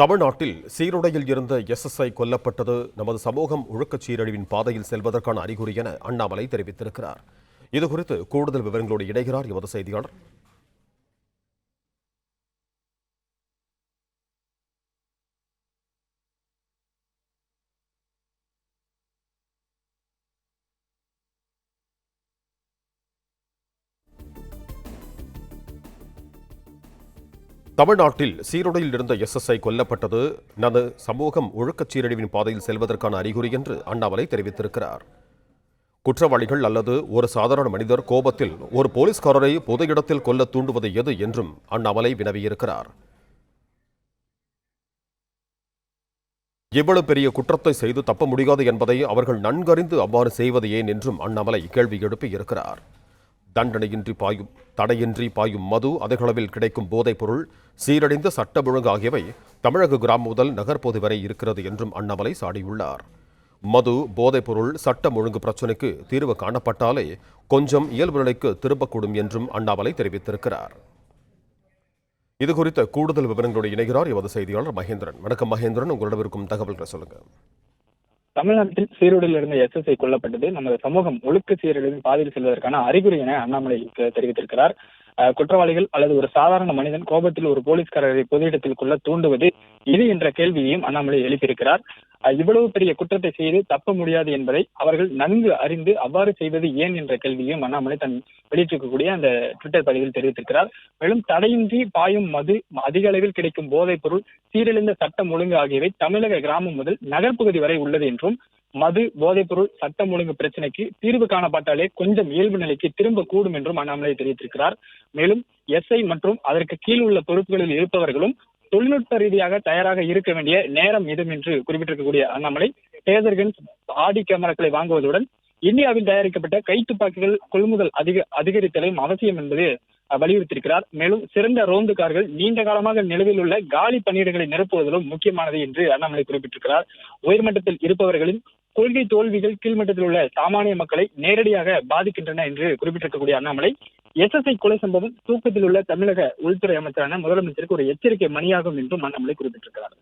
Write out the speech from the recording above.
தமிழ்நாட்டில் சீருடையில் இருந்த எஸ்எஸ்ஐ கொல்லப்பட்டது நமது சமூகம் ஒழுக்கச் சீரழிவின் பாதையில் செல்வதற்கான அறிகுறி என அண்ணாமலை தெரிவித்திருக்கிறார். இதுகுறித்து கூடுதல் விவரங்களோடு இணைகிறார் எமது செய்தியாளர். தமிழ்நாட்டில் சீருடையில் இருந்த எஸ்எஸ்ஐ கொல்லப்பட்டது நமது சமூகம் ஒழுக்கச் சீரழிவின் பாதையில் செல்வதற்கான அறிகுறி என்று அண்ணாமலை தெரிவித்திருக்கிறார். குற்றவாளிகள் அல்லது ஒரு சாதாரண மனிதர் கோபத்தில் ஒரு போலீஸ்காரரை பொது இடத்தில் கொல்ல தூண்டுவது எது என்றும் அண்ணாமலை வினவியிருக்கிறார். இவ்வளவு பெரிய குற்றத்தை செய்து தப்ப முடியாது என்பதை அவர்கள் நன்கறிந்து அவ்வாறு செய்வது ஏன் என்றும் அண்ணாமலை கேள்வி எழுப்பியிருக்கிறார். தடையின்றி பாயும் மது, அதிகளவில் கிடைக்கும் போதைப் பொருள், சீரழிந்த சட்ட ஒழுங்கு ஆகியவை தமிழக கிராமம் முதல் நகர்ப்பகுதி வரை இருக்கிறது என்றும் அண்ணாமலை சாடியுள்ளார். மது, போதைப் பொருள், சட்டம் ஒழுங்கு பிரச்சினைக்கு தீர்வு காணப்பட்டாலே கொஞ்சம் இயல்பு நிலைக்கு திரும்பக்கூடும் என்றும் அண்ணாமலை தெரிவித்திருக்கிறார். இதுகுறித்த கூடுதல் விவரங்களோடு இணைகிறார் எமது செய்தியாளர் மகேந்திரன். வணக்கம் மகேந்திரன், உங்களிடம் இருக்கும் தகவல்களை சொல்லுங்க. தமிழ்நாட்டில் சீருடையில் இருந்த எஸ்எஸ்ஐ கொல்லப்பட்டது நமது சமூகம் ஒழுக்க சீரழிவின் பாதையில் செல்வதற்கான அறிகுறி என அண்ணாமலை தெரிவித்திருக்கிறார். குற்றவாளிகள் அல்லது ஒரு சாதாரண மனிதன் கோபத்தில் ஒரு போலீஸ்காரரை பொது இடத்தில் கொள்ள தூண்டுவது இது என்ற கேள்வியையும் அண்ணாமலை எழுப்பியிருக்கிறார். இவ்வளவு பெரிய குற்றத்தை செய்து தப்ப முடியாது என்பதை அவர்கள் நன்கு அறிந்து அவ்வாறு செய்வது ஏன் என்ற கேள்வியும் அண்ணாமலை தன் வெளியிட்டிருக்கக்கூடிய அந்த ட்விட்டர் பதிவில் தெரிவித்திருக்கிறார். மேலும் தடையின்றி பாயும் மது, அதிக அளவில் கிடைக்கும் போதைப் பொருள், சீரழிந்த சட்டம் ஒழுங்கு ஆகியவை தமிழக கிராமம் முதல் நகர்ப்பகுதி வரை உள்ளது என்றும், மது, போதைப் பொருள், சட்டம் ஒழுங்கு பிரச்சனைக்கு தீர்வு காணப்பட்டாலே கொஞ்சம் இயல்பு நிலைக்கு திரும்ப கூடும் என்றும் அண்ணாமலை தெரிவித்திருக்கிறார். மேலும் எஸ்ஐ மற்றும் அதற்கு கீழ் உள்ள பொறுப்புகளில் இருப்பவர்களும் தொழில்நுட்ப ரீதியாக தயாராக இருக்க வேண்டிய நேரம் இது என்று குறிப்பிட்டிருக்கக்கூடிய அண்ணாமலை, டேசர் கன்ஸ், ஆடி கேமராக்களை வாங்குவதுடன் இந்தியாவில் தயாரிக்கப்பட்ட கைத்துப்பாக்கிகள் கொள்முதல் அதிகரித்தலையும் அவசியம் என்பது வலியுறுத்தியிருக்கிறார். மேலும் சிறந்த ரோந்து கார்கள் நீண்ட காலமாக நிலவில் உள்ள காலி பணியிடங்களை நிரப்புவதிலும் முக்கியமானது என்று அண்ணாமலை குறிப்பிட்டிருக்கிறார். உயர்மட்டத்தில் இருப்பவர்களின் கொள்கை தோல்விகள் கீழ்மட்டத்தில் உள்ள சாமானிய மக்களை நேரடியாக பாதிக்கின்றன என்று குறிப்பிட்டிருக்கக்கூடிய அண்ணாமலை, எஸ்எஸ்ஐ கொலை சம்பவம் தூக்கத்தில் உள்ள தமிழக உள்துறை அமைச்சரான முதலமைச்சருக்கு ஒரு எச்சரிக்கை மணியாகும் என்றும் அண்ணாமலை குறிப்பிட்டிருக்கிறார்.